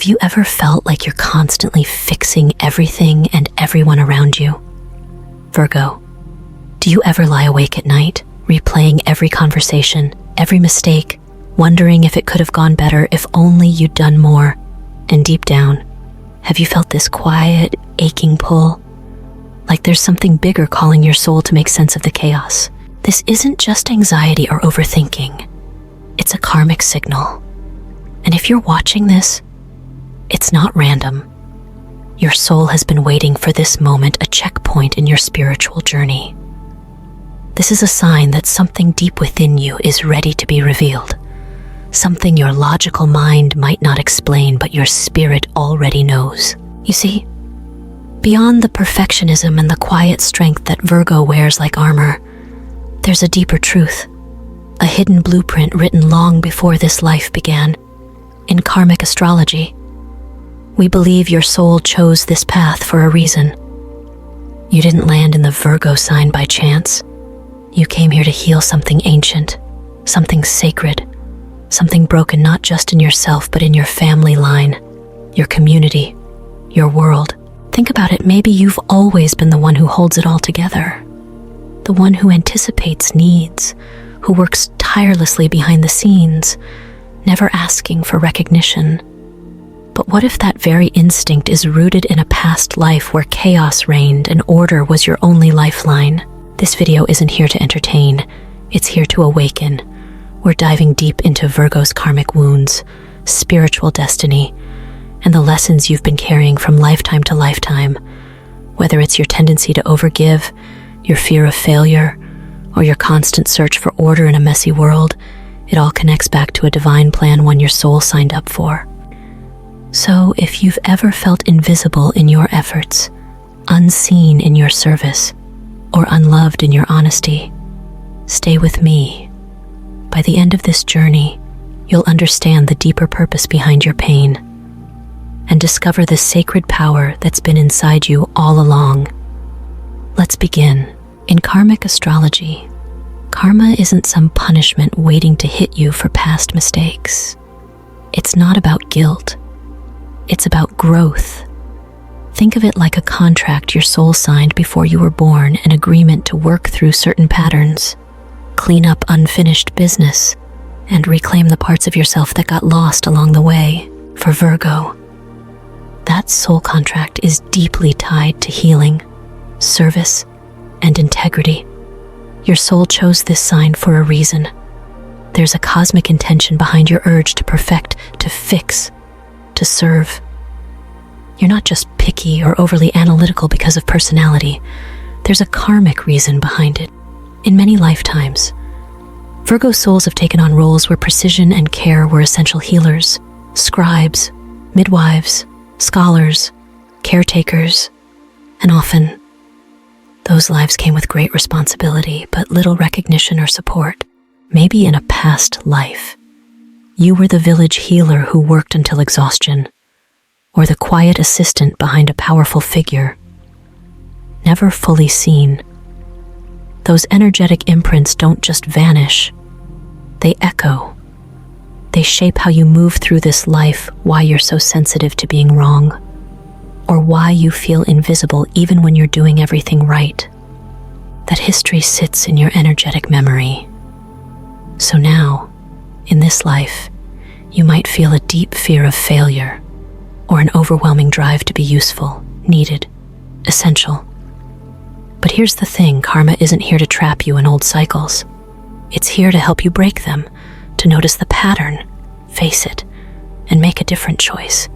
Have you ever felt like you're constantly fixing everything and everyone around you? Virgo, do you ever lie awake at night, replaying every conversation, every mistake, wondering if it could have gone better if only you'd done more? And deep down, have you felt this quiet, aching pull? Like there's something bigger calling your soul to make sense of the chaos. This isn't just anxiety or overthinking. It's a karmic signal. And if you're watching this, it's not random. Your soul has been waiting for this moment, a checkpoint in your spiritual journey. This is a sign that something deep within you is ready to be revealed. Something your logical mind might not explain, but your spirit already knows. You see, beyond the perfectionism and the quiet strength that Virgo wears like armor, there's a deeper truth, a hidden blueprint written long before this life began. In karmic astrology, we believe your soul chose this path for a reason. You didn't land in the Virgo sign by chance. You came here to heal something ancient, something sacred, something broken not just in yourself but in your family line, your community, your world. Think about it, maybe you've always been the one who holds it all together, the one who anticipates needs, who works tirelessly behind the scenes, never asking for recognition. But what if that very instinct is rooted in a past life where chaos reigned and order was your only lifeline? This video isn't here to entertain, it's here to awaken. We're diving deep into Virgo's karmic wounds, spiritual destiny, and the lessons you've been carrying from lifetime to lifetime. Whether it's your tendency to overgive, your fear of failure, or your constant search for order in a messy world, it all connects back to a divine plan, one your soul signed up for. So if you've ever felt invisible in your efforts, unseen in your service, or unloved in your honesty, stay with me. By the end of this journey, you'll understand the deeper purpose behind your pain and discover the sacred power that's been inside you all along. Let's begin. In karmic astrology, karma isn't some punishment waiting to hit you for past mistakes. It's not about guilt. It's about growth. Think of it like a contract your soul signed before you were born, an agreement to work through certain patterns, clean up unfinished business, and reclaim the parts of yourself that got lost along the way. For Virgo, that soul contract is deeply tied to healing, service, and integrity. Your soul chose this sign for a reason. There's a cosmic intention behind your urge to perfect, to fix, to serve. You're not just picky or overly analytical because of personality. There's a karmic reason behind it. In many lifetimes, Virgo souls have taken on roles where precision and care were essential healers, scribes, midwives, scholars, caretakers, and often those lives came with great responsibility but little recognition or support. Maybe in a past life, you were the village healer who worked until exhaustion, or the quiet assistant behind a powerful figure, never fully seen. Those energetic imprints don't just vanish, they echo. They shape how you move through this life, why you're so sensitive to being wrong, or why you feel invisible even when you're doing everything right. That history sits in your energetic memory. So now, in this life, you might feel a deep fear of failure, or an overwhelming drive to be useful, needed, essential. But here's the thing, karma isn't here to trap you in old cycles. It's here to help you break them, to notice the pattern, face it, and make a different choice.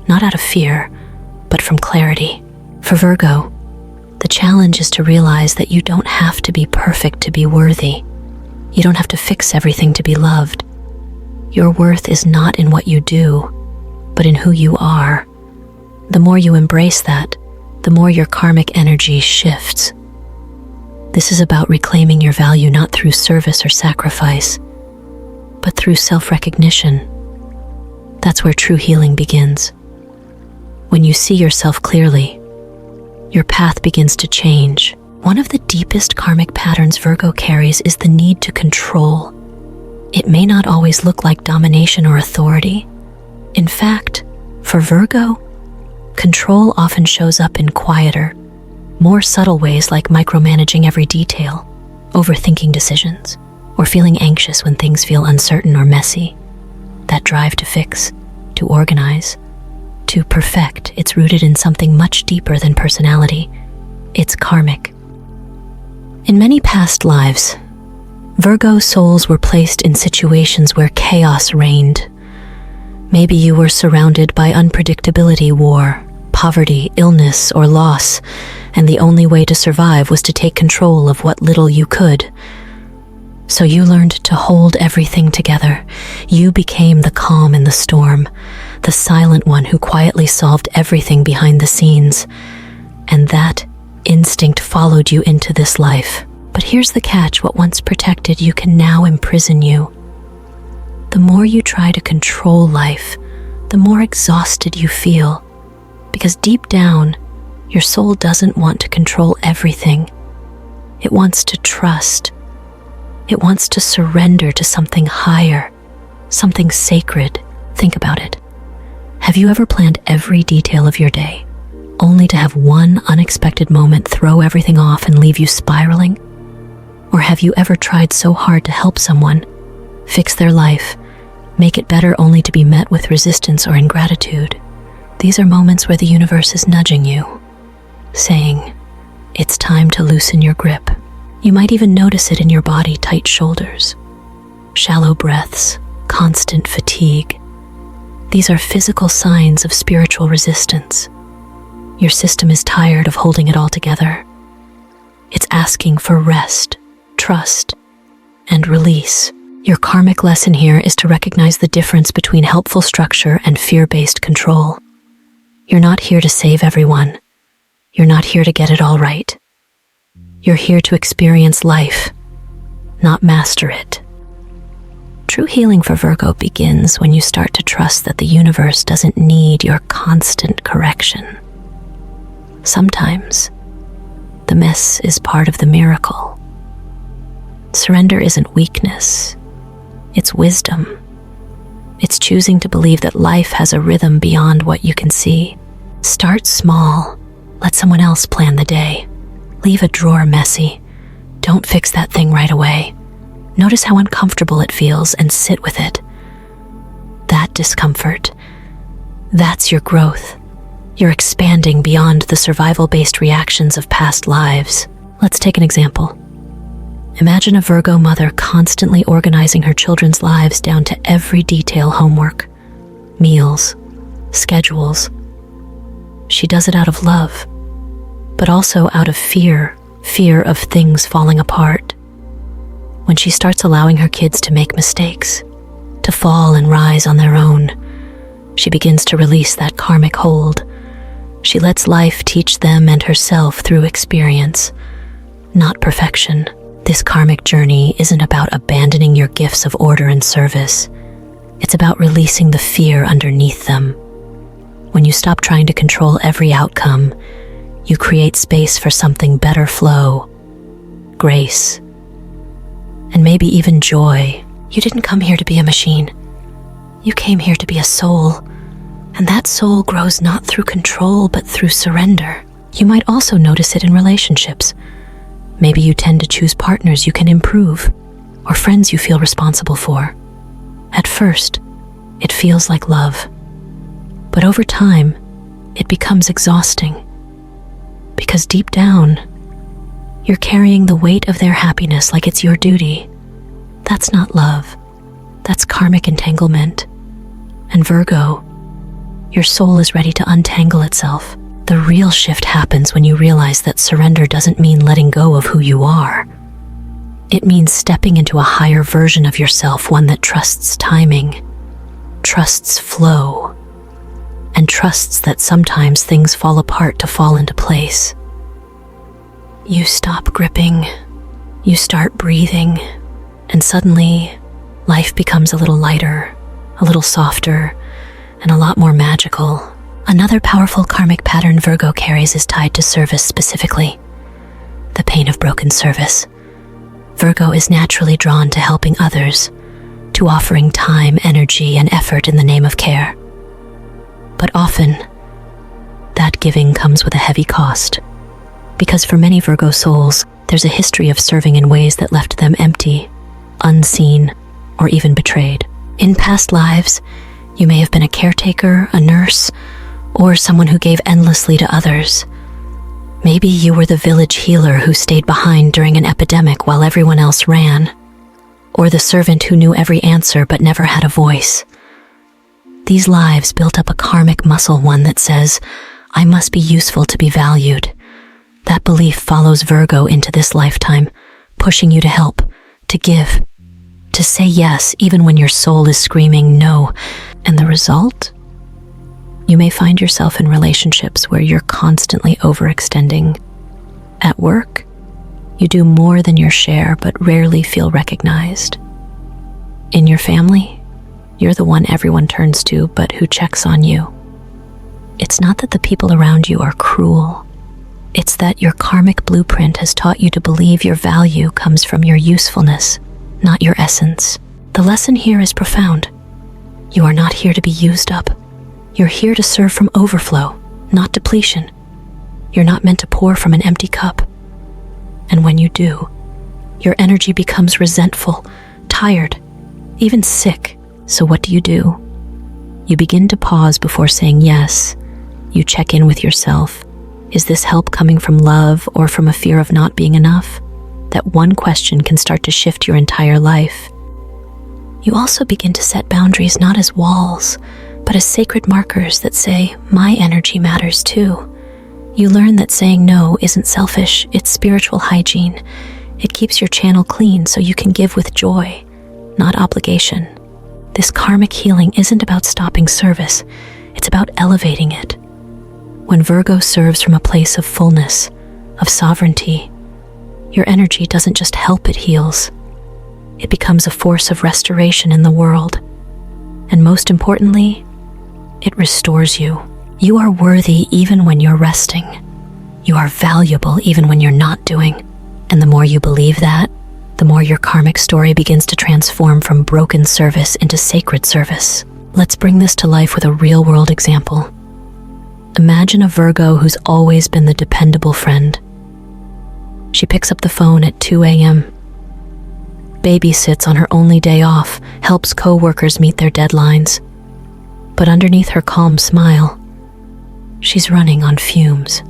Not out of fear, but from clarity. For Virgo, the challenge is to realize that you don't have to be perfect to be worthy. You don't have to fix everything to be loved. Your worth is not in what you do, but in who you are. The more you embrace that, the more your karmic energy shifts. This is about reclaiming your value not through service or sacrifice, but through self-recognition. That's where true healing begins. When you see yourself clearly, your path begins to change. One of the deepest karmic patterns Virgo carries is the need to control. It may not always look like domination or authority. In fact, For Virgo, control often shows up in quieter, more subtle ways like micromanaging every detail, overthinking decisions, or feeling anxious when things feel uncertain or messy. That drive to fix, to organize, to perfect, it's rooted in something much deeper than personality. It's karmic. In many past lives, Virgo souls were placed in situations where chaos reigned. Maybe you were surrounded by unpredictability, war, poverty, illness, or loss, and the only way to survive was to take control of what little you could. So you learned to hold everything together. You became the calm in the storm, the silent one who quietly solved everything behind the scenes. And that instinct followed you into this life. But here's the catch: what once protected you can now imprison you. The more you try to control life, the more exhausted you feel. Because deep down, your soul doesn't want to control everything. It wants to trust. It wants to surrender to something higher, something sacred. Think about it. Have you ever planned every detail of your day, only to have one unexpected moment throw everything off and leave you spiraling? Or have you ever tried so hard to help someone, fix their life, make it better only to be met with resistance or ingratitude? These are moments where the universe is nudging you, saying, it's time to loosen your grip. You might even notice it in your body: tight shoulders, shallow breaths, constant fatigue. These are physical signs of spiritual resistance. Your system is tired of holding it all together. It's asking for rest, trust, and release. Your karmic lesson here is to recognize the difference between helpful structure and fear-based control. You're not here to save everyone. You're not here to get it all right. You're here to experience life, not master it. True healing for Virgo begins when you start to trust that the universe doesn't need your constant correction. Sometimes, the mess is part of the miracle. Surrender isn't weakness, it's wisdom. It's choosing to believe that life has a rhythm beyond what you can see. Start small. Let someone else plan the day. Leave a drawer messy. Don't fix that thing right away. Notice how uncomfortable it feels and sit with it. That discomfort, that's your growth. You're expanding beyond the survival-based reactions of past lives. Let's take an example. Imagine a Virgo mother constantly organizing her children's lives down to every detail: homework, meals, schedules. She does it out of love, but also out of fear of things falling apart. When she starts allowing her kids to make mistakes, to fall and rise on their own, she begins to release that karmic hold. She lets life teach them and herself through experience, not perfection. This karmic journey isn't about abandoning your gifts of order and service. It's about releasing the fear underneath them. When you stop trying to control every outcome, you create space for something better: flow, grace, and maybe even joy. You didn't come here to be a machine. You came here to be a soul, and that soul grows not through control but through surrender. You might also notice it in relationships. Maybe you tend to choose partners you can improve, or friends you feel responsible for. At first, it feels like love, but over time, it becomes exhausting. Because deep down, you're carrying the weight of their happiness like it's your duty. That's not love. That's karmic entanglement. And Virgo, your soul is ready to untangle itself. The real shift happens when you realize that surrender doesn't mean letting go of who you are. It means stepping into a higher version of yourself, one that trusts timing, trusts flow, and trusts that sometimes things fall apart to fall into place. You stop gripping, you start breathing, and suddenly life becomes a little lighter, a little softer, and a lot more magical. Another powerful karmic pattern Virgo carries is tied to service specifically, the pain of broken service. Virgo is naturally drawn to helping others, to offering time, energy, and effort in the name of care. But often, that giving comes with a heavy cost. Because for many Virgo souls, there's a history of serving in ways that left them empty, unseen, or even betrayed. In past lives, you may have been a caretaker, a nurse, or someone who gave endlessly to others. Maybe you were the village healer who stayed behind during an epidemic while everyone else ran, or the servant who knew every answer but never had a voice. These lives built up a karmic muscle, one that says, I must be useful to be valued. That belief follows Virgo into this lifetime, pushing you to help, to give, to say yes even when your soul is screaming no. And the result? You may find yourself in relationships where you're constantly overextending. At work, you do more than your share but rarely feel recognized. In your family, you're the one everyone turns to but who checks on you. It's not that the people around you are cruel. It's that your karmic blueprint has taught you to believe your value comes from your usefulness, not your essence. The lesson here is profound. You are not here to be used up. You're here to serve from overflow, not depletion. You're not meant to pour from an empty cup. And when you do, your energy becomes resentful, tired, even sick. So what do? You begin to pause before saying yes. You check in with yourself. Is this help coming from love or from a fear of not being enough? That one question can start to shift your entire life. You also begin to set boundaries not as walls, but as sacred markers that say, my energy matters too. You learn that saying no isn't selfish, it's spiritual hygiene. It keeps your channel clean so you can give with joy, not obligation. This karmic healing isn't about stopping service, it's about elevating it. When Virgo serves from a place of fullness, of sovereignty, your energy doesn't just help, it heals. It becomes a force of restoration in the world. And most importantly, it restores you. You are worthy even when you're resting. You are valuable even when you're not doing. And the more you believe that, the more your karmic story begins to transform from broken service into sacred service. Let's bring this to life with a real-world example. Imagine a Virgo who's always been the dependable friend. She picks up the phone at 2 a.m., babysits on her only day off, helps co-workers meet their deadlines. But underneath her calm smile, she's running on fumes.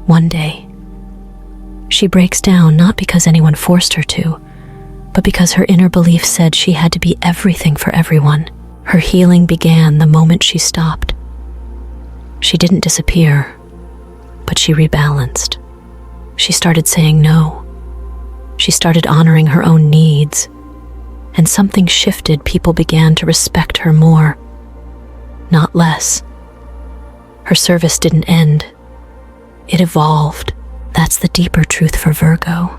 One day, she breaks down not because anyone forced her to, but because her inner belief said she had to be everything for everyone. Her healing began the moment she stopped. She didn't disappear, but she rebalanced. She started saying no. She started honoring her own needs, and something shifted. People began to respect her more, not less. Her service didn't end. It evolved. That's the deeper truth for Virgo.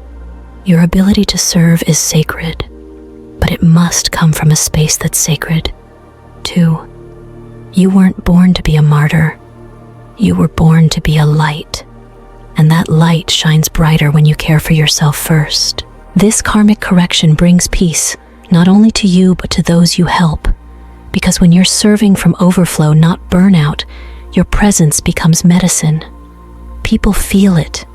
Your ability to serve is sacred, but it must come from a space that's sacred, too. You weren't born to be a martyr. You were born to be a light, and that light shines brighter when you care for yourself first. This karmic correction brings peace, not only to you but to those you help, because when you're serving from overflow, not burnout, your presence becomes medicine. People feel it.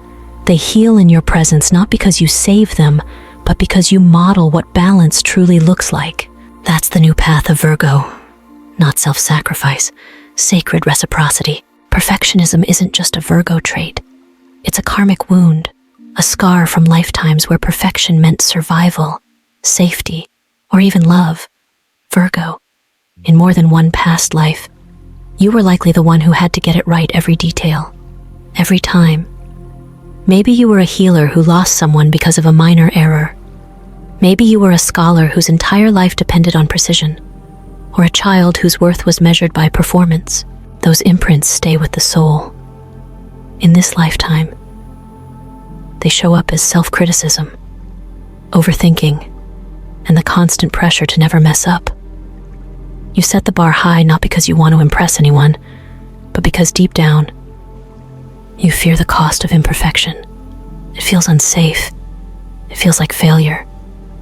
They heal in your presence, not because you save them, but because you model what balance truly looks like. That's the new path of Virgo. Not self-sacrifice, sacred reciprocity. Perfectionism isn't just a Virgo trait. It's a karmic wound, a scar from lifetimes where perfection meant survival, safety, or even love. Virgo, in more than one past life, you were likely the one who had to get it right every detail, every time. Maybe you were a healer who lost someone because of a minor error. Maybe you were a scholar whose entire life depended on precision, or a child whose worth was measured by performance. Those imprints stay with the soul. In this lifetime, they show up as self-criticism, overthinking, and the constant pressure to never mess up. You set the bar high not because you want to impress anyone, but because deep down, you fear the cost of imperfection. It feels unsafe. It feels like failure.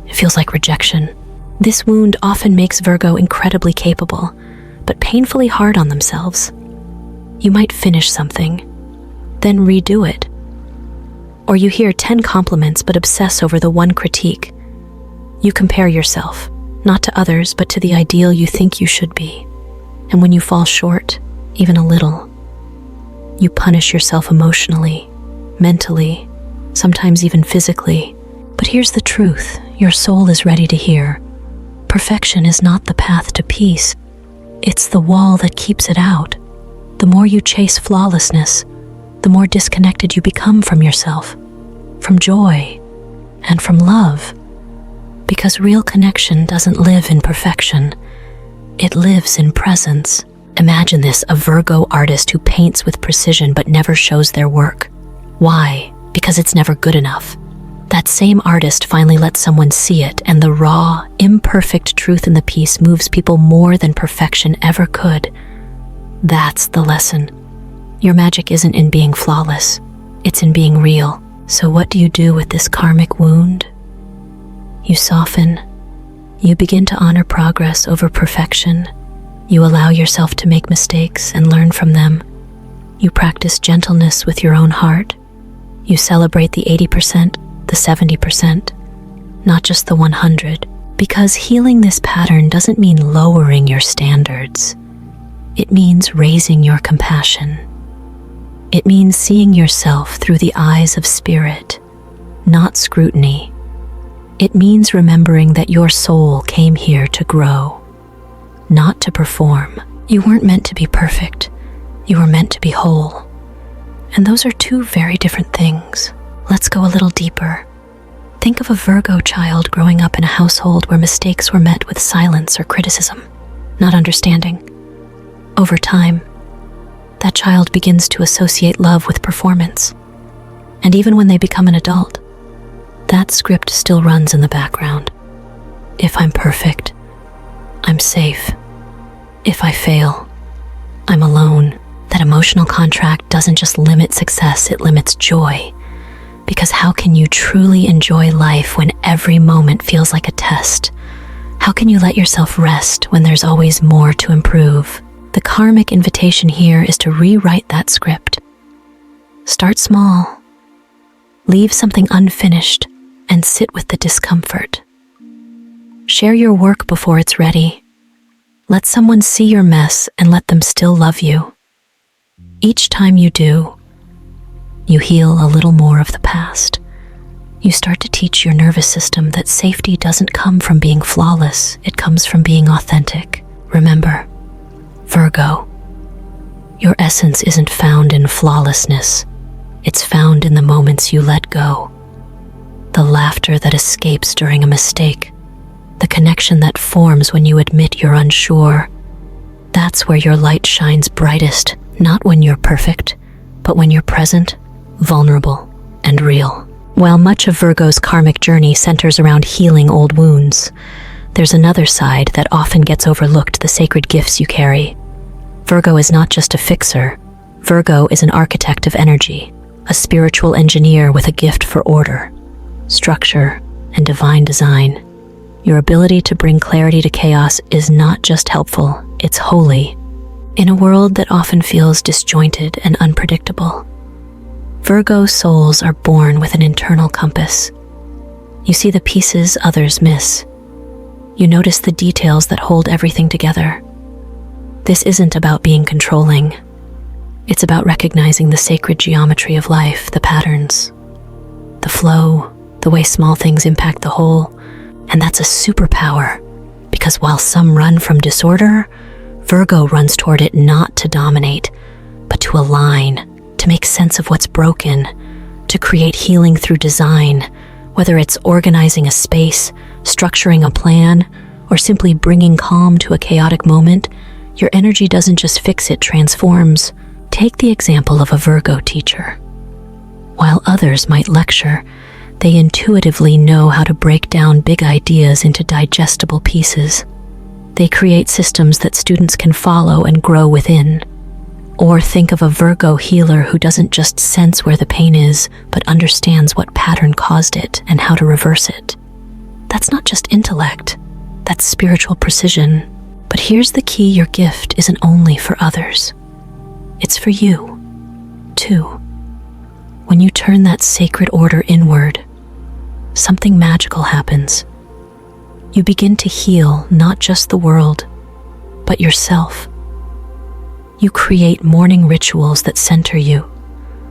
It feels like rejection. This wound often makes Virgo incredibly capable, but painfully hard on themselves. You might finish something, then redo it. Or you hear 10 compliments but obsess over the one critique. You compare yourself, not to others, but to the ideal you think you should be. And when you fall short, even a little, you punish yourself emotionally, mentally, sometimes even physically. But here's the truth your soul is ready to hear. Perfection is not the path to peace. It's the wall that keeps it out. The more you chase flawlessness, the more disconnected you become from yourself, from joy, and from love. Because real connection doesn't live in perfection. It lives in presence. Imagine this, a Virgo artist who paints with precision but never shows their work. Why? Because it's never good enough. That same artist finally lets someone see it, and the raw, imperfect truth in the piece moves people more than perfection ever could. That's the lesson. Your magic isn't in being flawless, it's in being real. So what do you do with this karmic wound? You soften. You begin to honor progress over perfection. You allow yourself to make mistakes and learn from them. You practice gentleness with your own heart. You celebrate the 80%, the 70%, not just the 100, because healing this pattern doesn't mean lowering your standards. It means raising your compassion. It means seeing yourself through the eyes of spirit, not scrutiny. It means remembering that your soul came here to grow, not to perform. You weren't meant to be perfect. You were meant to be whole. And those are two very different things. Let's go a little deeper. Think of a Virgo child growing up in a household where mistakes were met with silence or criticism, not understanding. Over time, that child begins to associate love with performance. And even when they become an adult, that script still runs in the background. If I'm perfect, I'm safe. If I fail, I'm alone. That emotional contract doesn't just limit success, it limits joy. Because how can you truly enjoy life when every moment feels like a test? How can you let yourself rest when there's always more to improve? The karmic invitation here is to rewrite that script. Start small. Leave something unfinished and sit with the discomfort. Share your work before it's ready. Let someone see your mess and let them still love you. Each time you do, you heal a little more of the past. You start to teach your nervous system that safety doesn't come from being flawless, it comes from being authentic. Remember, Virgo, your essence isn't found in flawlessness. It's found in the moments you let go. The laughter that escapes during a mistake. The connection that forms when you admit you're unsure. That's where your light shines brightest, not when you're perfect, but when you're present, vulnerable, and real. While much of Virgo's karmic journey centers around healing old wounds, there's another side that often gets overlooked, the sacred gifts you carry. Virgo is not just a fixer. Virgo is an architect of energy, a spiritual engineer with a gift for order, structure, and divine design. Your ability to bring clarity to chaos is not just helpful, it's holy. In a world that often feels disjointed and unpredictable, Virgo souls are born with an internal compass. You see the pieces others miss. You notice the details that hold everything together. This isn't about being controlling. It's about recognizing the sacred geometry of life, the patterns, the flow, the way small things impact the whole. And that's a superpower, because while some run from disorder, Virgo runs toward it not to dominate, but to align, to make sense of what's broken, to create healing through design, whether it's organizing a space, structuring a plan, or simply bringing calm to a chaotic moment. Your energy doesn't just fix, it transforms. Take the example of a Virgo teacher. While others might lecture, they intuitively know how to break down big ideas into digestible pieces. They create systems that students can follow and grow within. Or think of a Virgo healer who doesn't just sense where the pain is, but understands what pattern caused it and how to reverse it. That's not just intellect, that's spiritual precision. But here's the key: your gift isn't only for others. It's for you, too. When you turn that sacred order inward, something magical happens. You begin to heal not just the world, but yourself. You create morning rituals that center you.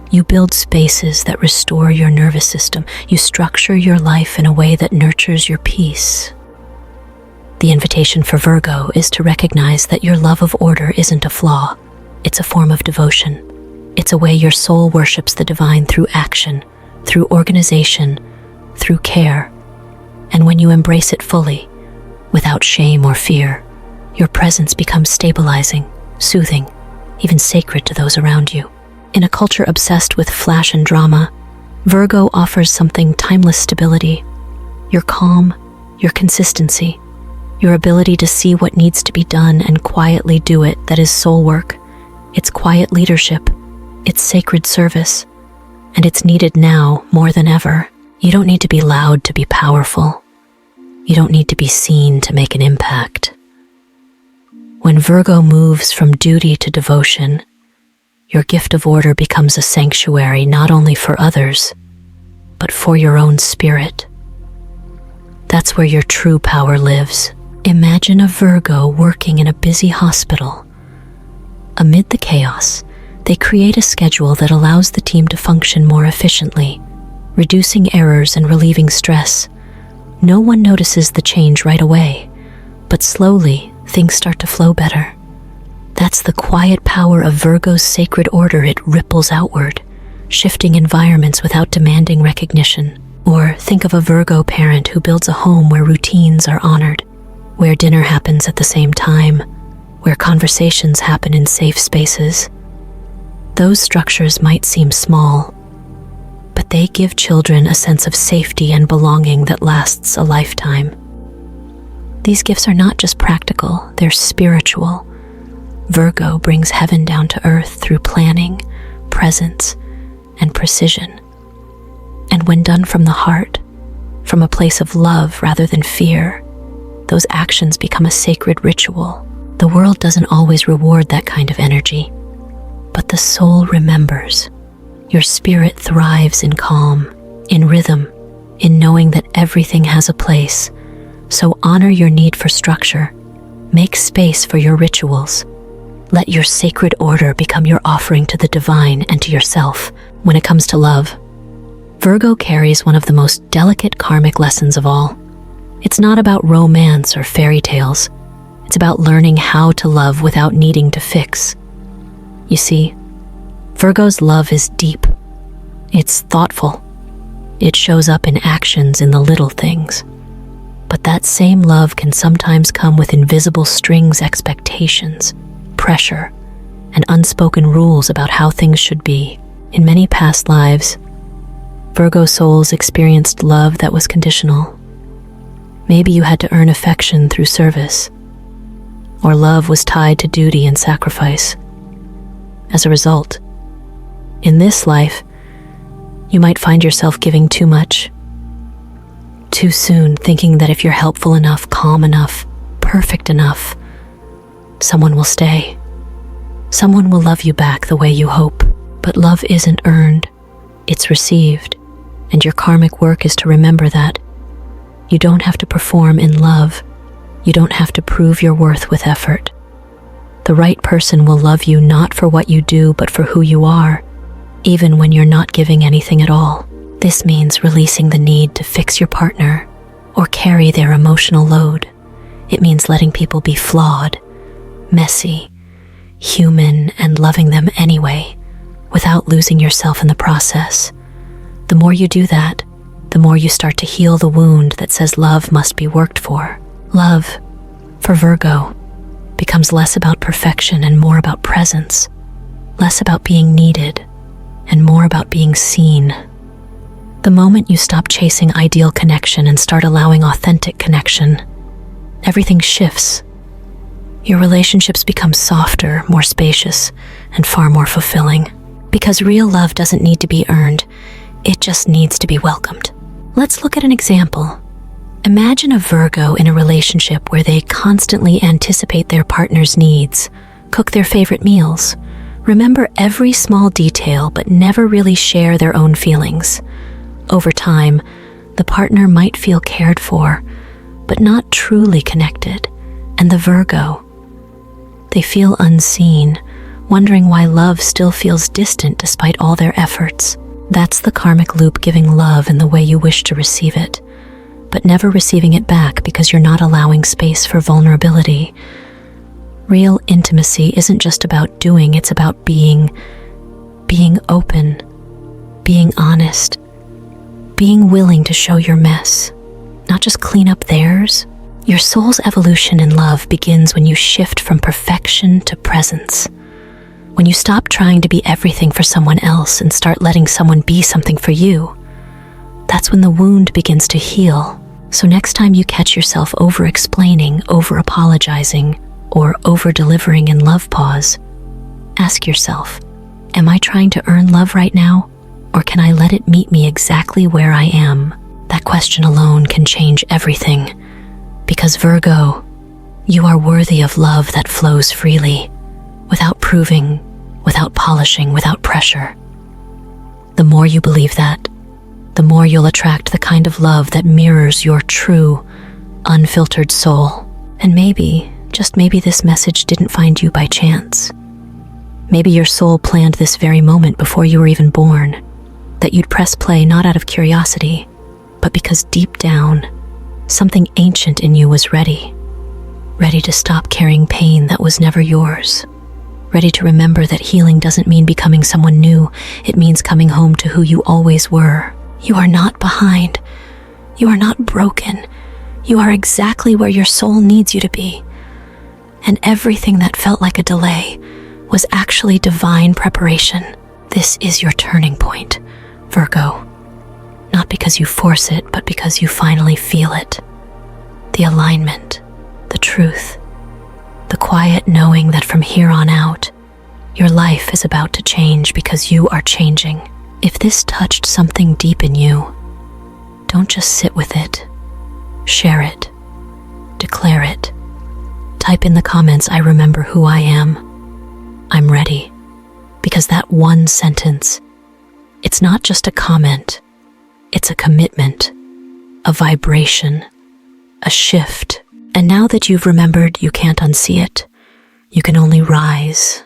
You build spaces that restore your nervous system. You structure your life in a way that nurtures your peace. The invitation for Virgo is to recognize that your love of order isn't a flaw. It's a form of devotion. It's a way your soul worships the divine through action, through organization, through care. And when you embrace it fully, without shame or fear, your presence becomes stabilizing, soothing, even sacred to those around you. In a culture obsessed with flash and drama, Virgo offers something timeless: stability. Your calm, your consistency, your ability to see what needs to be done and quietly do it. That is soul work. It's quiet leadership. It's sacred service. And it's needed now more than ever. You don't need to be loud to be powerful. You don't need to be seen to make an impact. When Virgo moves from duty to devotion, your gift of order becomes a sanctuary not only for others, but for your own spirit. That's where your true power lives. Imagine a Virgo working in a busy hospital. Amid the chaos, they create a schedule that allows the team to function more efficiently, reducing errors and relieving stress. No one notices the change right away, but slowly things start to flow better. That's the quiet power of Virgo's sacred order. It ripples outward, shifting environments without demanding recognition. Or think of a Virgo parent who builds a home where routines are honored, where dinner happens at the same time, where conversations happen in safe spaces. Those structures might seem small, but they give children a sense of safety and belonging that lasts a lifetime. These gifts are not just practical, they're spiritual. Virgo brings heaven down to earth through planning, presence, and precision. And when done from the heart, from a place of love rather than fear, those actions become a sacred ritual. The world doesn't always reward that kind of energy, but the soul remembers. Your spirit thrives in calm, in rhythm, in knowing that everything has a place. So honor your need for structure. Make space for your rituals. Let your sacred order become your offering to the divine and to yourself. When it comes to love, Virgo carries one of the most delicate karmic lessons of all. It's not about romance or fairy tales. It's about learning how to love without needing to fix. You see, Virgo's love is deep. It's thoughtful. It shows up in actions, in the little things. But that same love can sometimes come with invisible strings, expectations, pressure, and unspoken rules about how things should be. In many past lives, Virgo souls experienced love that was conditional. Maybe you had to earn affection through service, or love was tied to duty and sacrifice. As a result, in this life, you might find yourself giving too much, too soon, thinking that if you're helpful enough, calm enough, perfect enough, someone will stay. Someone will love you back the way you hope. But love isn't earned, it's received. And your karmic work is to remember that. You don't have to perform in love. You don't have to prove your worth with effort. The right person will love you not for what you do, but for who you are, even when you're not giving anything at all. This means releasing the need to fix your partner or carry their emotional load. It means letting people be flawed, messy, human, and loving them anyway, without losing yourself in the process. The more you do that, the more you start to heal the wound that says love must be worked for. Love, for Virgo, becomes less about perfection and more about presence, less about being needed and more about being seen. The moment you stop chasing ideal connection and start allowing authentic connection, everything shifts. Your relationships become softer, more spacious, and far more fulfilling. Because real love doesn't need to be earned, it just needs to be welcomed. Let's look at an example. Imagine a Virgo in a relationship where they constantly anticipate their partner's needs, cook their favorite meals, remember every small detail but never really share their own feelings. Over time, the partner might feel cared for, but not truly connected. And the Virgo, they feel unseen, wondering why love still feels distant despite all their efforts. That's the karmic loop, giving love in the way you wish to receive it, but never receiving it back because you're not allowing space for vulnerability. Real intimacy isn't just about doing, it's about being open, being honest, being willing to show your mess, not just clean up theirs. Your soul's evolution in love begins when you shift from perfection to presence. When you stop trying to be everything for someone else and start letting someone be something for you, that's when the wound begins to heal. So next time you catch yourself over-explaining, over-apologizing, or over-delivering in love pause, ask yourself, am I trying to earn love right now, or can I let it meet me exactly where I am? That question alone can change everything. Because Virgo, you are worthy of love that flows freely, without proving, without polishing, without pressure. The more you believe that, the more you'll attract the kind of love that mirrors your true, unfiltered soul. And maybe, just maybe, this message didn't find you by chance. Maybe your soul planned this very moment before you were even born, that you'd press play not out of curiosity, but because deep down, something ancient in you was ready to stop carrying pain that was never yours, ready to remember that healing doesn't mean becoming someone new, it means coming home to who you always were. You are not behind. You are not broken. You are exactly where your soul needs you to be. And everything that felt like a delay was actually divine preparation. This is your turning point, Virgo. Not because you force it, but because you finally feel it. The alignment, the truth, the quiet knowing that from here on out, your life is about to change because you are changing. If this touched something deep in you, don't just sit with it. Share it. Declare it. Type in the comments, I remember who I am. I'm ready. Because that one sentence, it's not just a comment. It's a commitment, a vibration, a shift. And now that you've remembered, you can't unsee it. You can only rise,